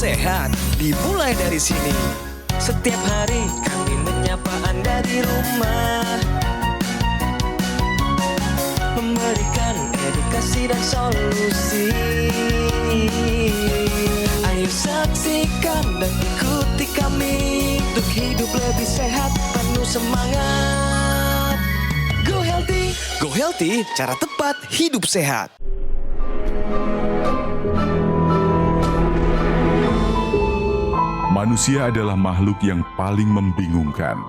sehat dimulai dari sini. Setiap hari kami menyapa Anda di rumah, memberikan edukasi dan solusi. Ayo saksikan dan ikuti kami untuk hidup lebih sehat, penuh semangat. Go Healthy. Go Healthy, cara tepat hidup sehat. Manusia adalah makhluk yang paling membingungkan.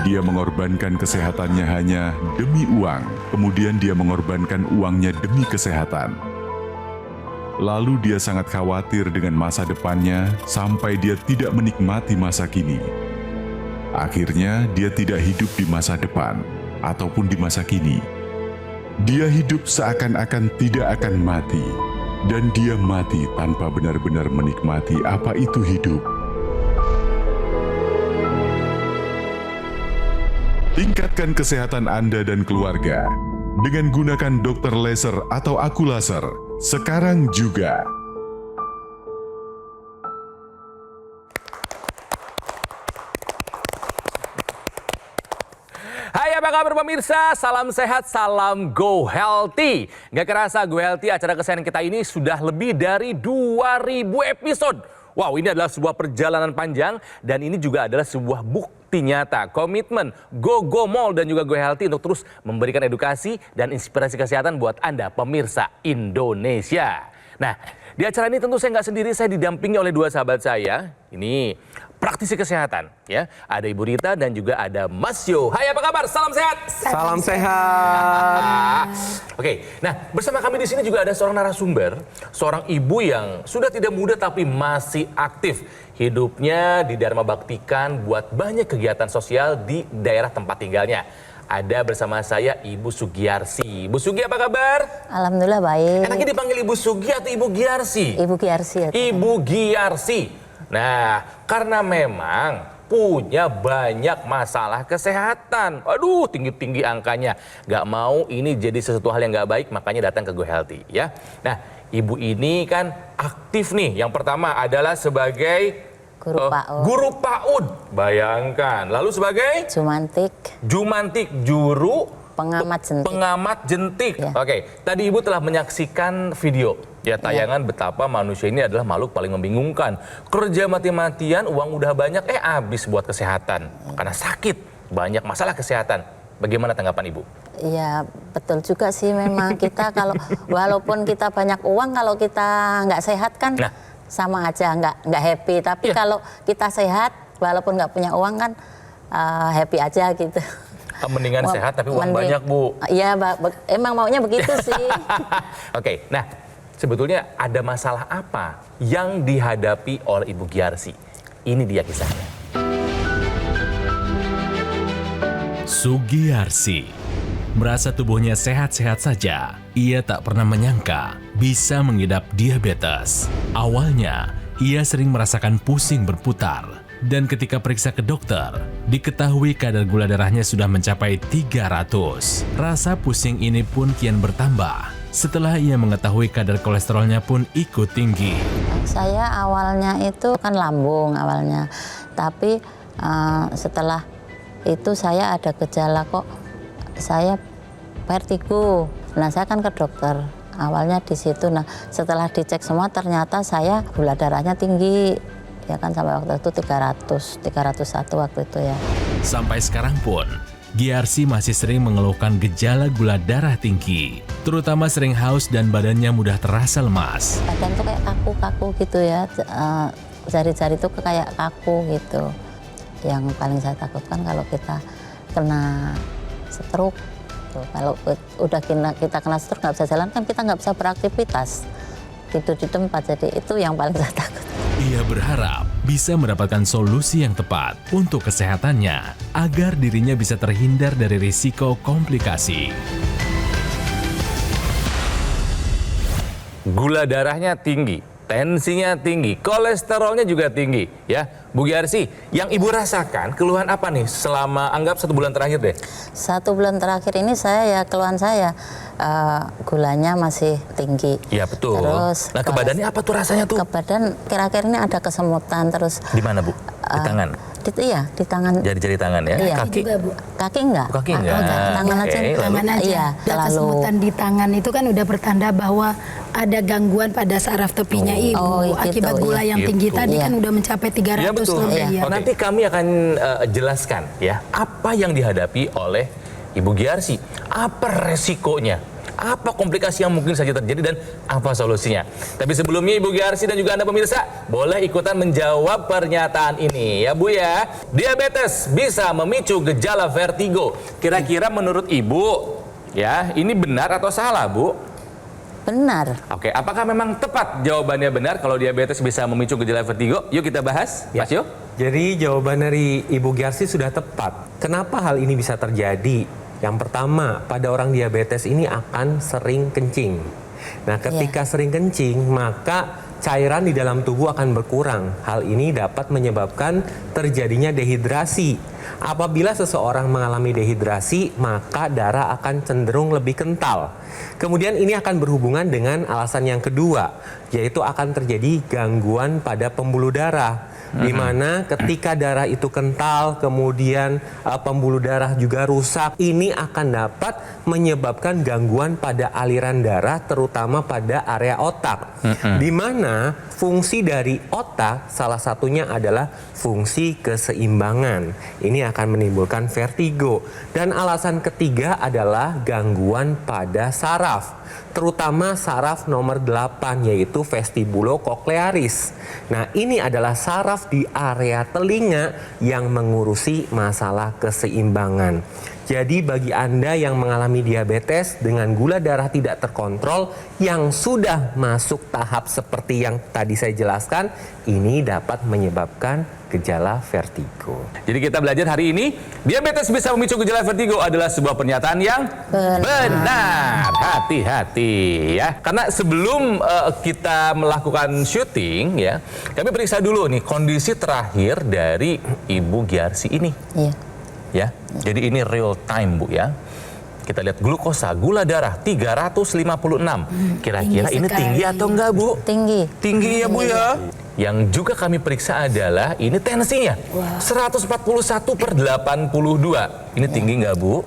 Dia mengorbankan kesehatannya hanya demi uang, kemudian dia mengorbankan uangnya demi kesehatan. Lalu dia sangat khawatir dengan masa depannya sampai dia tidak menikmati masa kini. Akhirnya dia tidak hidup di masa depan ataupun di masa kini. Dia hidup seakan-akan tidak akan mati. Dan dia mati tanpa benar-benar menikmati apa itu hidup. Tingkatkan kesehatan Anda dan keluarga dengan gunakan dokter laser atau aku laser sekarang juga. Hai, apa kabar pemirsa? Salam sehat, salam Go Healthy. Gak kerasa Go Healthy, acara kesehatan kita ini sudah lebih dari 2000 episode. Wow, ini adalah sebuah perjalanan panjang dan ini juga adalah sebuah bukti nyata. Komitmen Go Mall dan juga Go Healthy untuk terus memberikan edukasi dan inspirasi kesehatan buat Anda pemirsa Indonesia. Nah, di acara ini tentu saya nggak sendiri, saya didampingi oleh dua sahabat saya. Ini praktisi kesehatan, ya. Ada Ibu Rita dan juga ada Mas Yo. Hai, apa kabar? Salam sehat. Salam sehat. Oke, nah bersama kami di sini juga ada seorang narasumber, seorang ibu yang sudah tidak muda tapi masih aktif. Hidupnya didharma baktikan buat banyak kegiatan sosial di daerah tempat tinggalnya. Ada bersama saya Ibu Sugiyarsi. Ibu Sugi, apa kabar? Alhamdulillah baik. Enaknya dipanggil Ibu Sugi atau Ibu Giyarsi? Ibu Giyarsi ya. Ibu Giyarsi. Nah, karena memang punya banyak masalah kesehatan. Aduh, tinggi-tinggi angkanya. Gak mau ini jadi sesuatu hal yang gak baik, makanya datang ke Go Healthy, ya. Nah, Ibu ini kan aktif nih. Yang pertama adalah sebagai guru PAUD. Bayangkan. Lalu sebagai? Jumantik, juru pengamat jentik. Ya. Oke, tadi Ibu telah menyaksikan video. Ya, tayangan betapa manusia ini adalah makhluk paling membingungkan. Kerja mati-matian, uang udah banyak, habis buat kesehatan. Karena sakit, banyak masalah kesehatan. Bagaimana tanggapan Ibu? Iya, betul juga sih memang kita kalau walaupun kita banyak uang, kalau kita nggak sehat kan sama aja nggak happy. Tapi kalau kita sehat, walaupun nggak punya uang kan happy aja gitu. Mendingan sehat tapi uang banyak, Bu. Iya, emang maunya begitu sih. Oke, nah sebetulnya ada masalah apa yang dihadapi oleh Ibu Giyarsi? Ini dia kisahnya. Sugiyarsi merasa tubuhnya sehat-sehat saja. Ia tak pernah menyangka bisa mengidap diabetes. Awalnya, ia sering merasakan pusing berputar. Dan ketika periksa ke dokter, diketahui kadar gula darahnya sudah mencapai 300. Rasa pusing ini pun kian bertambah setelah ia mengetahui kadar kolesterolnya pun ikut tinggi. Saya awalnya itu kan lambung awalnya, tapi setelah itu saya ada gejala kok, saya vertigo. Nah, saya kan ke dokter, awalnya di situ. Nah, setelah dicek semua ternyata saya gula darahnya tinggi. Ya kan sampai waktu itu 301 waktu itu ya. Sampai sekarang pun, Giyarsi masih sering mengeluhkan gejala gula darah tinggi. Terutama sering haus dan badannya mudah terasa lemas. Badan tuh kayak kaku-kaku gitu ya, jari-jari tuh kayak kaku gitu. Yang paling saya takutkan kalau kita kena stroke. Kalau udah kita kena stroke nggak bisa jalan kan kita nggak bisa beraktivitas. Tidur di tempat, jadi itu yang paling saya takut. Ia berharap bisa mendapatkan solusi yang tepat untuk kesehatannya agar dirinya bisa terhindar dari risiko komplikasi. Gula darahnya tinggi, tensinya tinggi, kolesterolnya juga tinggi, ya. Bu Giarsi, yang Ibu rasakan keluhan apa nih selama anggap 1 bulan terakhir deh? 1 bulan terakhir ini keluhan saya gulanya masih tinggi. Iya betul. Terus nah ke badannya apa tuh rasanya tuh? ke badan kira-kira ini ada kesemutan terus. Di mana Bu? Di tangan? Iya, di tangan. Jari-jari tangan ya? Iya. Kaki? juga, Bu. Kaki enggak? Kaki enggak? Tangan aja. Oke, lalu? Tangan aja. Iya, Dan lalu- kesemutan di tangan itu kan udah pertanda bahwa ada gangguan pada saraf tepinya ibu. Oh, gitu, Akibat gula iya. yang tinggi Gitu. tadi Iya. kan udah mencapai 300 Iya betul. lebih Iya. ya. Oh, nanti kami akan jelaskan ya apa yang dihadapi oleh Ibu Giarsi, apa resikonya, apa komplikasi yang mungkin saja terjadi dan apa solusinya. Tapi sebelumnya Ibu Giarsi dan juga Anda pemirsa boleh ikutan menjawab pernyataan ini ya Bu ya. Diabetes bisa memicu gejala vertigo. Kira-kira menurut Ibu ya ini benar atau salah Bu? Benar. Oke, apakah memang tepat jawabannya benar kalau diabetes bisa memicu gejala vertigo? Yuk kita bahas, Mas Yo. Jadi jawaban dari Ibu Giarsi sudah tepat. Kenapa hal ini bisa terjadi? Yang pertama, pada orang diabetes ini akan sering kencing. Nah, ketika sering kencing, maka cairan di dalam tubuh akan berkurang. Hal ini dapat menyebabkan terjadinya dehidrasi. Apabila seseorang mengalami dehidrasi, maka darah akan cenderung lebih kental. Kemudian ini akan berhubungan dengan alasan yang kedua, yaitu akan terjadi gangguan pada pembuluh darah. Di mana ketika darah itu kental, kemudian pembuluh darah juga rusak, ini akan dapat menyebabkan gangguan pada aliran darah, terutama pada area otak. Di mana fungsi dari otak salah satunya adalah fungsi keseimbangan. Ini akan menimbulkan vertigo. Dan alasan ketiga adalah gangguan pada saraf, terutama saraf nomor 8 yaitu vestibulocochlearis. Nah, ini adalah saraf di area telinga yang mengurusi masalah keseimbangan. Jadi bagi Anda yang mengalami diabetes dengan gula darah tidak terkontrol yang sudah masuk tahap seperti yang tadi saya jelaskan, ini dapat menyebabkan gejala vertigo. Jadi kita belajar hari ini, diabetes bisa memicu gejala vertigo adalah sebuah pernyataan yang benar. Hati-hati ya. Karena sebelum kita melakukan syuting ya, kami periksa dulu nih kondisi terakhir dari Ibu Giarsi ini. Iya. Ya. Jadi ini real time Bu ya. Kita lihat glukosa, gula darah 356. Kira-kira tinggi ini sekali. tinggi atau enggak Bu? Tinggi. Tinggi ya Bu ya. Yang juga kami periksa adalah ini tensinya. 141/82. Ini tinggi nggak Bu?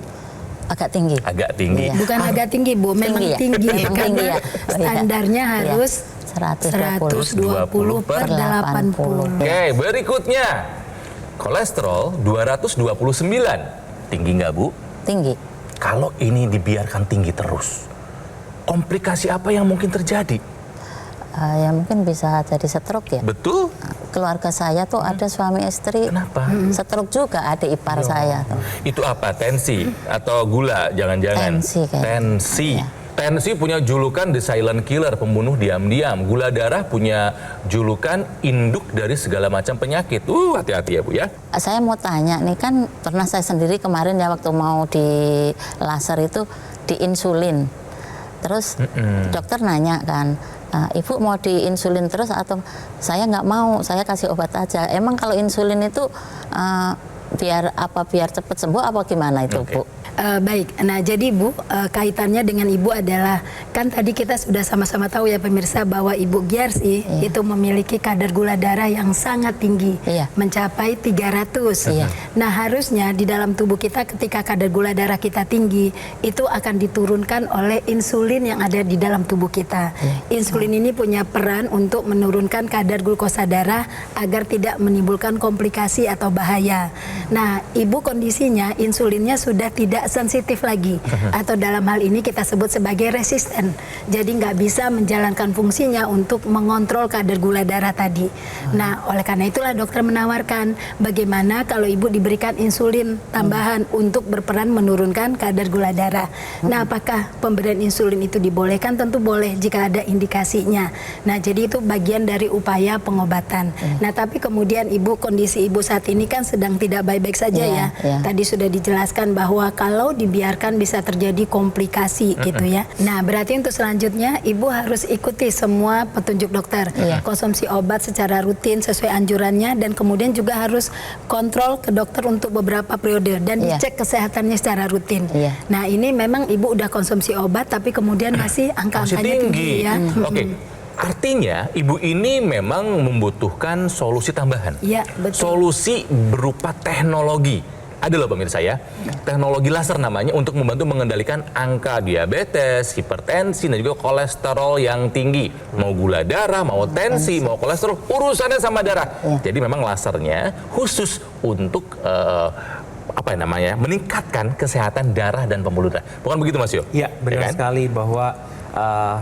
Agak tinggi. Agak tinggi. Iya. Bukan agak tinggi Bu, memang Tinggi ya? tinggi. Memang tinggi ya? Karena Oh, iya. standarnya Iya. harus 120 per 80. Oke, berikutnya. Kolesterol 229. Tinggi nggak Bu? Tinggi. Kalau ini dibiarkan tinggi terus, komplikasi apa yang mungkin terjadi? Ya mungkin bisa jadi stroke ya. Betul? Keluarga saya tuh ada suami istri. Kenapa? Stroke juga adik ipar saya tuh. Itu apa? Tensi atau gula? Jangan-jangan. Tensi kayaknya. Tensi. Iya. Tensi punya julukan the silent killer, pembunuh diam-diam. Gula darah punya julukan induk dari segala macam penyakit. Hati-hati ya Bu ya. Saya mau tanya nih, kan pernah saya sendiri kemarin ya waktu mau di laser itu diinsulin. Terus dokter nanya kan, Ibu mau diinsulin terus atau saya nggak mau, saya kasih obat aja. Emang kalau insulin itu biar cepat sembuh apa gimana itu Bu? Baik, nah jadi Bu, kaitannya dengan Ibu adalah, kan tadi kita sudah sama-sama tahu ya pemirsa bahwa Ibu Giarsi itu memiliki kadar gula darah yang sangat tinggi, mencapai 300. Nah harusnya di dalam tubuh kita ketika kadar gula darah kita tinggi, itu akan diturunkan oleh insulin yang ada di dalam tubuh kita. Insulin ini punya peran untuk menurunkan kadar glukosa darah agar tidak menimbulkan komplikasi atau bahaya. Nah, Ibu kondisinya insulinnya sudah tidak sensitif lagi, atau dalam hal ini kita sebut sebagai resisten. Jadi nggak bisa menjalankan fungsinya untuk mengontrol kadar gula darah tadi. Nah, oleh karena itulah dokter menawarkan bagaimana kalau Ibu diberikan insulin tambahan untuk berperan menurunkan kadar gula darah. Nah, apakah pemberian insulin itu dibolehkan? Tentu boleh jika ada indikasinya. Nah, jadi itu bagian dari upaya pengobatan. Nah, tapi kemudian kondisi Ibu saat ini kan sedang tidak baik-baik saja ya. Tadi sudah dijelaskan bahwa kalau kalau dibiarkan bisa terjadi komplikasi gitu ya. Nah, berarti untuk selanjutnya Ibu harus ikuti semua petunjuk dokter. Konsumsi obat secara rutin sesuai anjurannya, dan kemudian juga harus kontrol ke dokter untuk beberapa periode dan dicek kesehatannya secara rutin. Nah, ini memang Ibu udah konsumsi obat tapi kemudian masih angka-angkanya tinggi ya. Oke. Artinya ibu ini memang membutuhkan solusi tambahan. Iya, betul. Solusi berupa teknologi. Ada loh pemirsa ya, teknologi laser namanya, untuk membantu mengendalikan angka diabetes, hipertensi, dan juga kolesterol yang tinggi. Mau gula darah, mau tensi, mau kolesterol, urusannya sama darah. Jadi memang lasernya khusus untuk meningkatkan kesehatan darah dan pembuluh darah. Bukan begitu Mas Yo? Iya, benar kan? sekali bahwa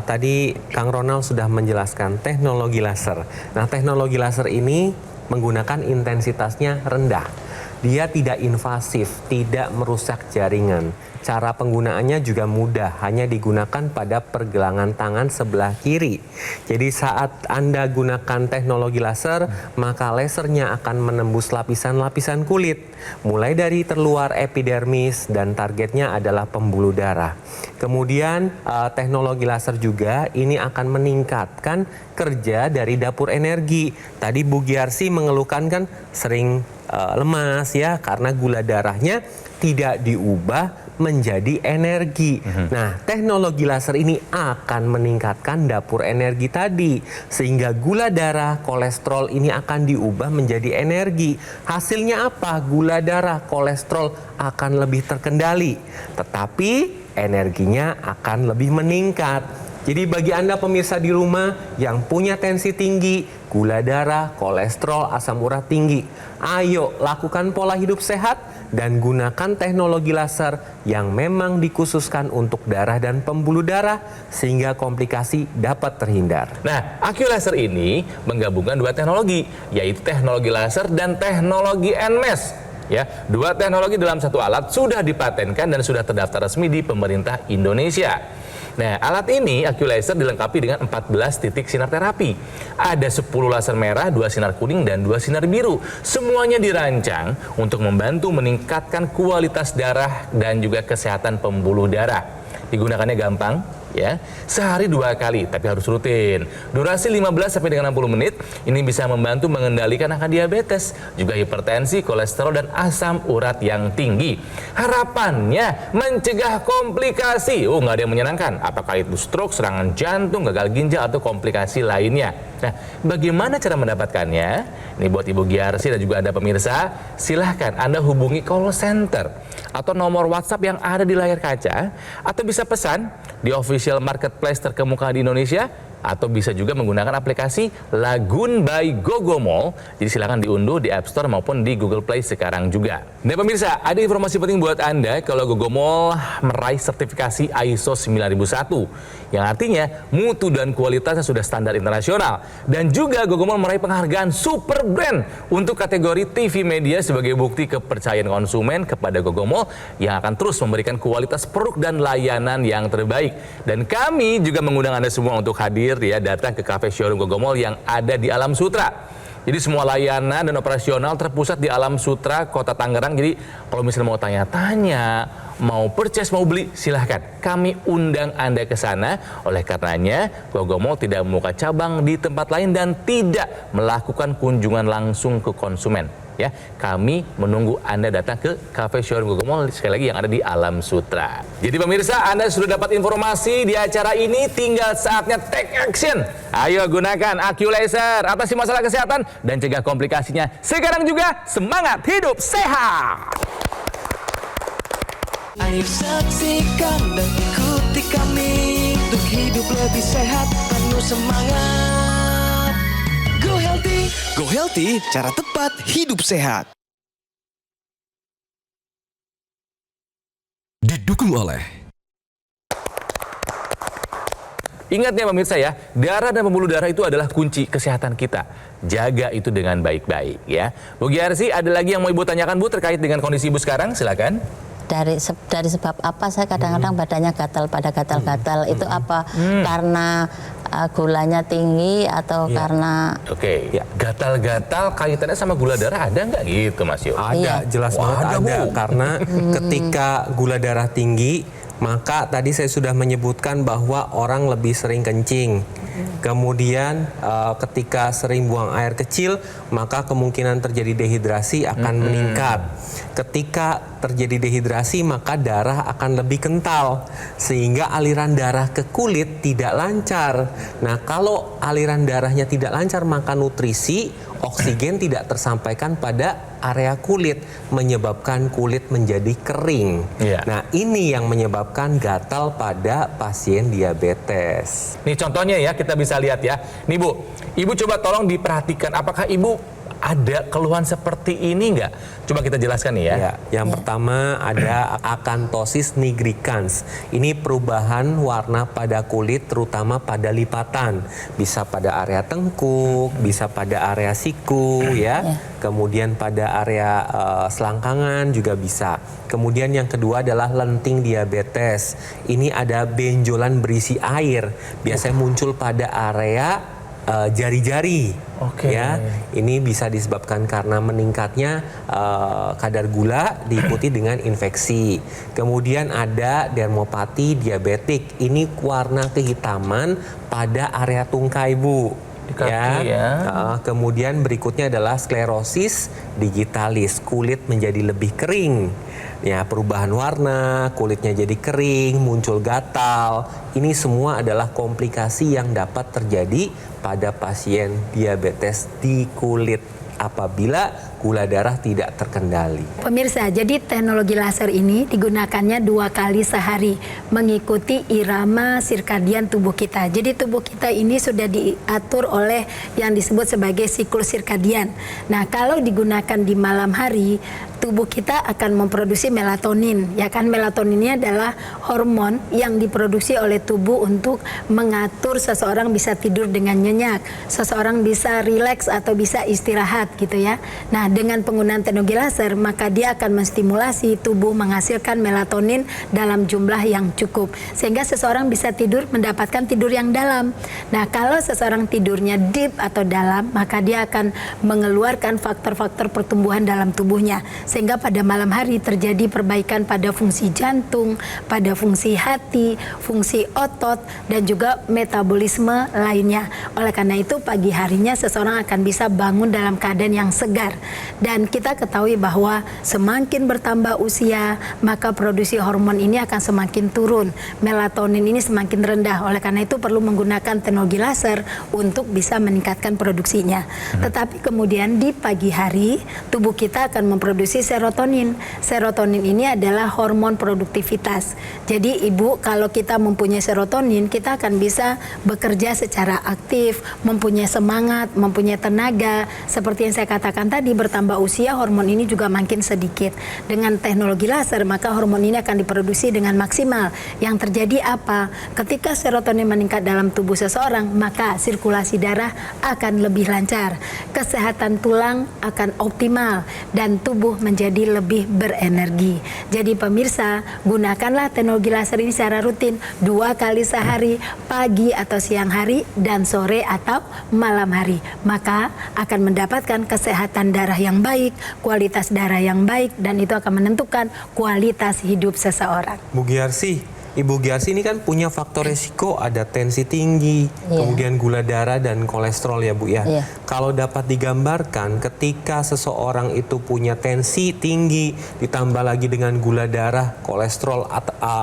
tadi Kang Ronald sudah menjelaskan teknologi laser. Nah, teknologi laser ini menggunakan intensitasnya rendah. Dia tidak invasif, tidak merusak jaringan. Cara penggunaannya juga mudah, hanya digunakan pada pergelangan tangan sebelah kiri. Jadi saat Anda gunakan teknologi laser, maka lasernya akan menembus lapisan-lapisan kulit, mulai dari terluar epidermis dan targetnya adalah pembuluh darah. Kemudian teknologi laser juga ini akan meningkatkan kerja dari dapur energi. Tadi Bu Giarsi mengeluhkan kan sering lemas ya, karena gula darahnya tidak diubah menjadi energi. Nah, teknologi laser ini akan meningkatkan dapur energi tadi, sehingga gula darah, kolesterol ini akan diubah menjadi energi. Hasilnya apa? Gula darah, kolesterol akan lebih terkendali, tetapi energinya akan lebih meningkat. Jadi bagi Anda pemirsa di rumah yang punya tensi tinggi, gula darah, kolesterol, asam urat tinggi, ayo lakukan pola hidup sehat dan gunakan teknologi laser yang memang dikhususkan untuk darah dan pembuluh darah sehingga komplikasi dapat terhindar. Nah, AccuLaser ini menggabungkan dua teknologi, yaitu teknologi laser dan teknologi NMES. Ya, dua teknologi dalam satu alat sudah dipatenkan dan sudah terdaftar resmi di pemerintah Indonesia. Nah, alat ini AccuLaser dilengkapi dengan 14 titik sinar terapi. Ada 10 laser merah, 2 sinar kuning, dan 2 sinar biru. Semuanya dirancang untuk membantu meningkatkan kualitas darah dan juga kesehatan pembuluh darah. Digunakannya gampang, ya, sehari 2 kali, tapi harus rutin. Durasi 15 sampai dengan 60 menit. Ini bisa membantu mengendalikan angka diabetes, juga hipertensi, kolesterol, dan asam urat yang tinggi. Harapannya mencegah komplikasi. Nggak ada yang menyenangkan. Apakah itu stroke, serangan jantung, gagal ginjal, atau komplikasi lainnya. Nah, bagaimana cara mendapatkannya? Ini buat Ibu Giarsi dan juga Anda pemirsa, silahkan Anda hubungi call center atau nomor WhatsApp yang ada di layar kaca, atau bisa pesan di official marketplace terkemuka di Indonesia, atau bisa juga menggunakan aplikasi Lagun by Gogomall. Jadi silakan diunduh di App Store maupun di Google Play sekarang juga. Nah pemirsa, ada informasi penting buat Anda kalau Gogomall meraih sertifikasi ISO 9001, yang artinya mutu dan kualitasnya sudah standar internasional. Dan juga Gogomall meraih penghargaan Super Brand untuk kategori TV media sebagai bukti kepercayaan konsumen kepada Gogomall yang akan terus memberikan kualitas produk dan layanan yang terbaik. Dan kami juga mengundang Anda semua untuk hadir ya, datang ke cafe showroom Gogomall yang ada di Alam Sutra. Jadi semua layanan dan operasional terpusat di Alam Sutra, Kota Tangerang. Jadi kalau misalnya mau tanya-tanya, mau purchase, mau beli, silahkan. Kami undang Anda ke sana. Oleh karenanya, Gogomall tidak membuka cabang di tempat lain dan tidak melakukan kunjungan langsung ke konsumen. Ya, kami menunggu Anda datang ke cafe showroom Gogomall, sekali lagi yang ada di Alam Sutra. Jadi pemirsa, Anda sudah dapat informasi di acara ini, tinggal saatnya take action. Ayo gunakan AccuLaser, atasi masalah kesehatan dan cegah komplikasinya. Sekarang juga semangat hidup sehat. Ayo saksikan dan ikuti kami untuk hidup lebih sehat, penuh semangat. Go Healthy, cara tepat hidup sehat. Didukung oleh Ingat ya pemirsa ya, darah dan pembuluh darah itu adalah kunci kesehatan kita. Jaga itu dengan baik-baik ya. Bu Giarsi, ada lagi yang mau Ibu tanyakan Bu terkait dengan kondisi Ibu sekarang? Silakan. Dari sebab apa saya kadang-kadang badannya gatal itu apa? Karena gulanya tinggi atau Iya. karena Oke, Ya. gatal-gatal kaitannya sama gula darah ada nggak gitu Mas Yo? Ada, Iya. jelas Wah, banget ada, ada. Bu. Karena ketika gula darah tinggi, maka tadi saya sudah menyebutkan bahwa orang lebih sering kencing. Kemudian ketika sering buang air kecil, maka kemungkinan terjadi dehidrasi akan meningkat. Ketika terjadi dehidrasi, maka darah akan lebih kental sehingga aliran darah ke kulit tidak lancar. Nah, kalau aliran darahnya tidak lancar, maka nutrisi, oksigen tidak tersampaikan pada area kulit, menyebabkan kulit menjadi kering. Iya. Nah, ini yang menyebabkan gatal pada pasien diabetes. Nih contohnya ya, kita bisa lihat ya. Nih Bu, Ibu coba tolong diperhatikan apakah Ibu ada keluhan seperti ini nggak? Coba kita jelaskan nih ya. Ya, yang pertama ada akanthosis nigricans. Ini perubahan warna pada kulit terutama pada lipatan. Bisa pada area tengkuk, bisa pada area siku ya. Kemudian pada area selangkangan juga bisa. Kemudian yang kedua adalah lenting diabetes. Ini ada benjolan berisi air. Biasanya muncul pada area jari-jari. Oke. Ya, ini bisa disebabkan karena meningkatnya kadar gula diikuti dengan infeksi. Kemudian ada dermopati diabetik. Ini warna kehitaman pada area tungkai, Bu. Di kaki ya. Kemudian berikutnya adalah sklerosis digitalis. Kulit menjadi lebih kering. Ya, perubahan warna, kulitnya jadi kering, muncul gatal. Ini semua adalah komplikasi yang dapat terjadi pada pasien diabetes di kulit apabila gula darah tidak terkendali. Pemirsa, jadi teknologi laser ini digunakannya 2 kali sehari mengikuti irama sirkadian tubuh kita. Jadi tubuh kita ini sudah diatur oleh yang disebut sebagai siklus sirkadian. Nah, kalau digunakan di malam hari, tubuh kita akan memproduksi melatonin. Ya kan, melatonin ini adalah hormon yang diproduksi oleh tubuh untuk mengatur seseorang bisa tidur dengan nyenyak, seseorang bisa rileks atau bisa istirahat gitu ya. Nah, dengan penggunaan teknologi laser, maka dia akan menstimulasi tubuh menghasilkan melatonin dalam jumlah yang cukup sehingga seseorang bisa tidur mendapatkan tidur yang dalam. Nah, kalau seseorang tidurnya deep atau dalam, maka dia akan mengeluarkan faktor-faktor pertumbuhan dalam tubuhnya sehingga pada malam hari terjadi perbaikan pada fungsi jantung, pada fungsi hati, fungsi otot dan juga metabolisme lainnya. Oleh karena itu pagi harinya seseorang akan bisa bangun dalam keadaan yang segar. Dan kita ketahui bahwa semakin bertambah usia, maka produksi hormon ini akan semakin turun. Melatonin ini semakin rendah. Oleh karena itu perlu menggunakan teknologi laser untuk bisa meningkatkan produksinya. Tetapi kemudian di pagi hari, tubuh kita akan memproduksi serotonin. Serotonin ini adalah hormon produktivitas. Jadi Ibu, kalau kita mempunyai serotonin, kita akan bisa bekerja secara aktif, mempunyai semangat, mempunyai tenaga. Seperti yang saya katakan tadi, bertambah usia, hormon ini juga makin sedikit. Dengan teknologi laser, maka hormon ini akan diproduksi dengan maksimal. Yang terjadi apa? Ketika serotonin meningkat dalam tubuh seseorang, maka sirkulasi darah akan lebih lancar. Kesehatan tulang akan optimal dan tubuh menjadi lebih berenergi. Jadi pemirsa, gunakanlah teknologi laser ini secara rutin 2 kali sehari, pagi atau siang hari dan sore atau malam hari. Maka akan mendapatkan kesehatan darah yang baik, kualitas darah yang baik, dan itu akan menentukan kualitas hidup seseorang. Bu Giarsi, Ibu Giarsi ini kan punya faktor resiko, ada tensi tinggi, kemudian gula darah dan kolesterol ya Bu ya. Kalau dapat digambarkan ketika seseorang itu punya tensi tinggi, ditambah lagi dengan gula darah, kolesterol,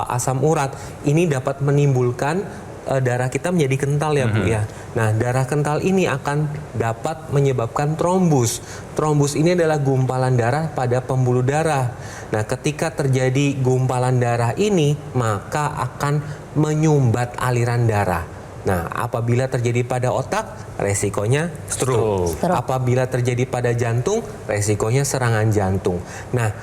asam urat, ini dapat menimbulkan darah kita menjadi kental ya Bu ya. Nah, darah kental ini akan dapat menyebabkan trombus. Trombus ini adalah gumpalan darah pada pembuluh darah. Nah, ketika terjadi gumpalan darah ini, maka akan menyumbat aliran darah. Nah, apabila terjadi pada otak, resikonya stroke. Apabila terjadi pada jantung, resikonya serangan jantung. Nah,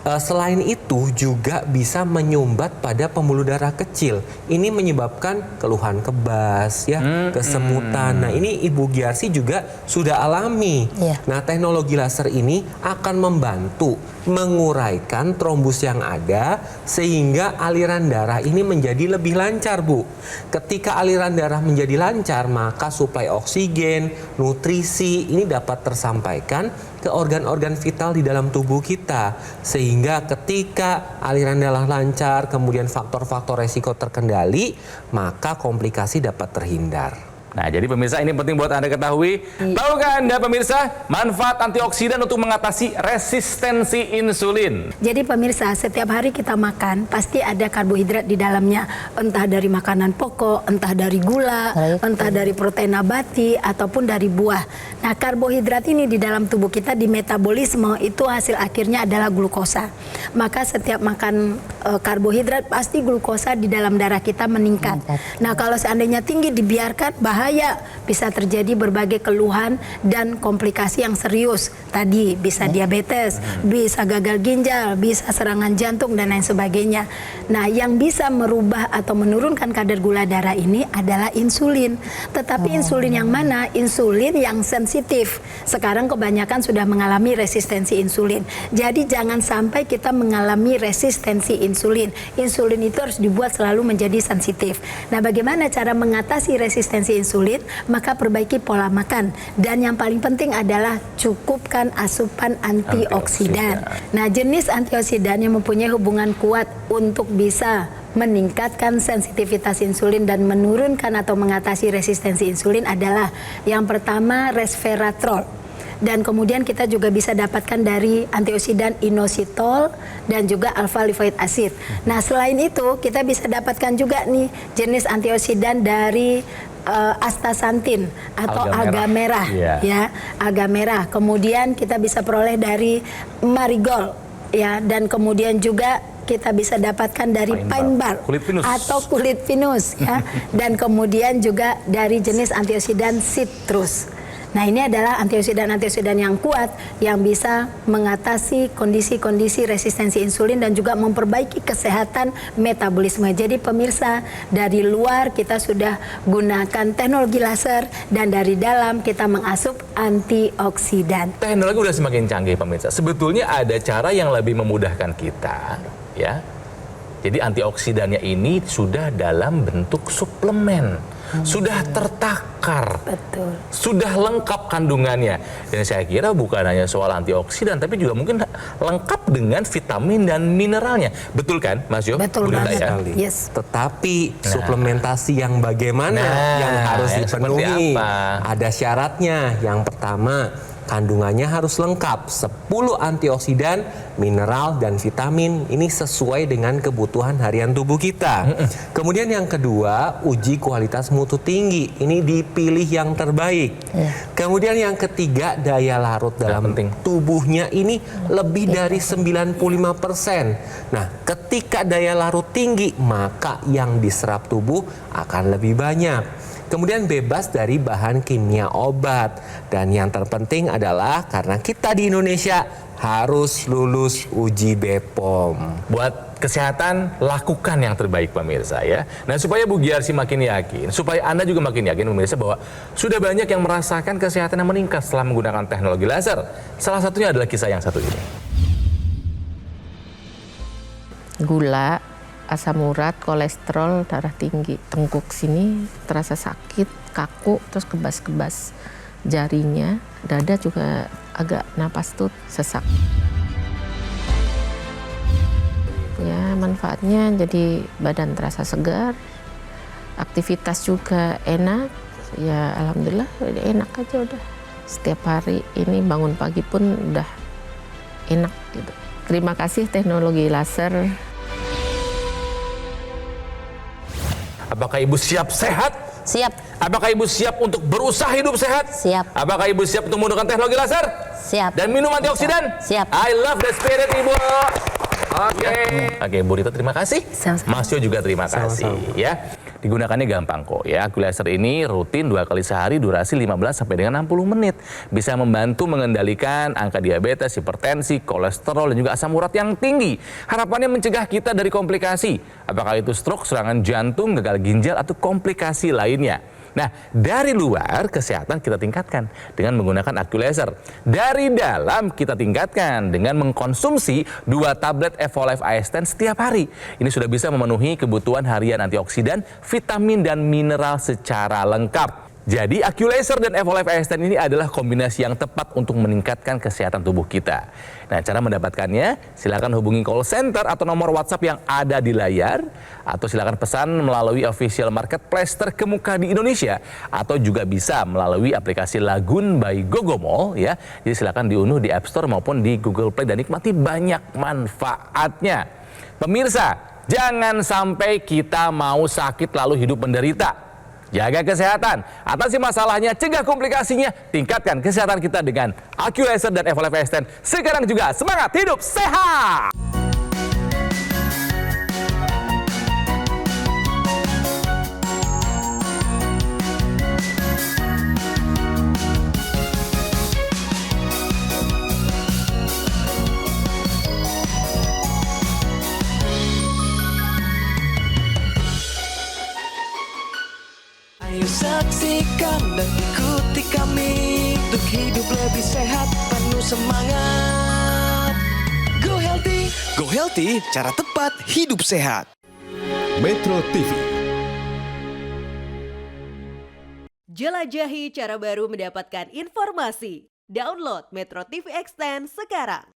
Selain itu juga bisa menyumbat pada pembuluh darah kecil. Ini menyebabkan keluhan kebas, ya, kesemutan. Nah, ini Ibu Giarsi juga sudah alami. Nah, teknologi laser ini akan membantu menguraikan trombus yang ada sehingga aliran darah ini menjadi lebih lancar, Bu. Ketika aliran darah menjadi lancar, maka suplai oksigen, nutrisi ini dapat tersampaikan ke organ-organ vital di dalam tubuh kita, sehingga ketika aliran darah lancar, kemudian faktor-faktor resiko terkendali, maka komplikasi dapat terhindar. Nah, jadi pemirsa, ini penting buat Anda ketahui. Tahukah Anda pemirsa manfaat antioksidan untuk mengatasi resistensi insulin? Jadi pemirsa, setiap hari kita makan pasti ada karbohidrat di dalamnya, entah dari makanan pokok, entah dari gula, entah dari protein nabati ataupun dari buah. Nah, karbohidrat ini di dalam tubuh kita di metabolisme itu hasil akhirnya adalah glukosa. Maka setiap makan karbohidrat pasti glukosa di dalam darah kita meningkat. Nah, kalau seandainya tinggi dibiarkan bahaya, bisa terjadi berbagai keluhan dan komplikasi yang serius. Tadi bisa diabetes, bisa gagal ginjal, bisa serangan jantung dan lain sebagainya. Nah, yang bisa merubah atau menurunkan kadar gula darah ini adalah insulin. Tetapi insulin yang mana? Insulin yang sensitif. Sekarang kebanyakan sudah mengalami resistensi insulin. Jadi jangan sampai kita mengalami resistensi insulin. Insulin itu harus dibuat selalu menjadi sensitif. Nah, bagaimana cara mengatasi resistensi insulin? Maka perbaiki pola makan, dan yang paling penting adalah cukupkan asupan antioksidan. Nah, jenis antioksidan yang mempunyai hubungan kuat untuk bisa meningkatkan sensitivitas insulin dan menurunkan atau mengatasi resistensi insulin adalah yang pertama resveratrol. Dan kemudian kita juga bisa dapatkan dari antioksidan inositol dan juga alpha lipoic acid. Nah, selain itu kita bisa dapatkan juga nih jenis antioksidan dari astaxanthin atau alga merah, ya, alga merah. Kemudian kita bisa peroleh dari marigold, ya, dan kemudian juga kita bisa dapatkan dari pine bark atau kulit pinus, ya, dan kemudian juga dari jenis antioksidan citrus. Nah, ini adalah antioksidan-antioksidan yang kuat yang bisa mengatasi kondisi-kondisi resistensi insulin dan juga memperbaiki kesehatan metabolisme. Jadi pemirsa, dari luar kita sudah gunakan teknologi laser dan dari dalam kita mengasup antioksidan. Teknologi udah semakin canggih pemirsa. Sebetulnya ada cara yang lebih memudahkan kita, ya. Jadi antioksidannya ini sudah dalam bentuk suplemen. Sudah tertakar, sudah lengkap kandungannya. Dan saya kira bukan hanya soal antioksidan, tapi juga mungkin lengkap dengan vitamin dan mineralnya. Betul kan, Mas Yo? Betul banget. Ya? Yes. Tetapi suplementasi yang bagaimana yang harus dipenuhi? Ada syaratnya. Yang pertama, kandungannya harus lengkap, 10 antioksidan, mineral, dan vitamin. Ini sesuai dengan kebutuhan harian tubuh kita. Kemudian yang kedua, uji kualitas mutu tinggi. Ini dipilih yang terbaik. Kemudian yang ketiga, daya larut dalam tubuhnya ini lebih dari 95%. Nah, ketika daya larut tinggi, maka yang diserap tubuh akan lebih banyak. Kemudian bebas dari bahan kimia obat. Dan yang terpenting adalah karena kita di Indonesia harus lulus uji BPOM. Buat kesehatan, lakukan yang terbaik pemirsa, ya. Nah, supaya Bu Giarsi makin yakin, supaya Anda juga makin yakin pemirsa bahwa sudah banyak yang merasakan kesehatan yang meningkat setelah menggunakan teknologi laser. Salah satunya adalah kisah yang satu ini. Gula, asam urat, kolesterol, darah tinggi, tengkuk sini terasa sakit, kaku, terus kebas-kebas jarinya, dada juga agak napas tuh sesak. Ya, manfaatnya jadi badan terasa segar, aktivitas juga enak, ya alhamdulillah enak aja udah. Setiap hari ini bangun pagi pun udah enak gitu. Terima kasih teknologi laser. Apakah Ibu siap sehat? Siap. Apakah Ibu siap untuk berusaha hidup sehat? Siap. Apakah Ibu siap untuk menggunakan teknologi laser? Siap. Dan minum antioksidan? Siap. I love the spirit, Ibu. Oke. Oke, Bu Rita terima kasih. Sama-sama. Mas Yo juga terima kasih. Sama-sama. Ya. Digunakannya gampang kok ya. Aqualaser ini rutin 2 kali sehari, durasi 15 sampai dengan 60 menit. Bisa membantu mengendalikan angka diabetes, hipertensi, kolesterol dan juga asam urat yang tinggi. Harapannya mencegah kita dari komplikasi, apakah itu stroke, serangan jantung, gagal ginjal atau komplikasi lainnya. Nah, dari luar kesehatan kita tingkatkan dengan menggunakan Aqualaser. Dari dalam kita tingkatkan dengan mengkonsumsi 2 tablet Evolife AS10 setiap hari. Ini sudah bisa memenuhi kebutuhan harian antioksidan, vitamin dan mineral secara lengkap. Jadi Aqualaser dan Evolife AS10 ini adalah kombinasi yang tepat untuk meningkatkan kesehatan tubuh kita. Nah, cara mendapatkannya silakan hubungi call center atau nomor WhatsApp yang ada di layar, atau silakan pesan melalui official marketplace terkemuka di Indonesia, atau juga bisa melalui aplikasi Lagun by Gogomall ya. Jadi silakan diunduh di App Store maupun di Google Play dan nikmati banyak manfaatnya. Pemirsa, jangan sampai kita mau sakit lalu hidup menderita. Jaga kesehatan, atasi masalahnya, cegah komplikasinya, tingkatkan kesehatan kita dengan Aqualaser dan Evolife AS10. Sekarang juga semangat hidup sehat! Ayo saksikan dan ikuti kami untuk hidup lebih sehat, penuh semangat. Go Healthy, cara tepat hidup sehat. Metro TV. Jelajahi cara baru mendapatkan informasi. Download Metro TV Extend sekarang.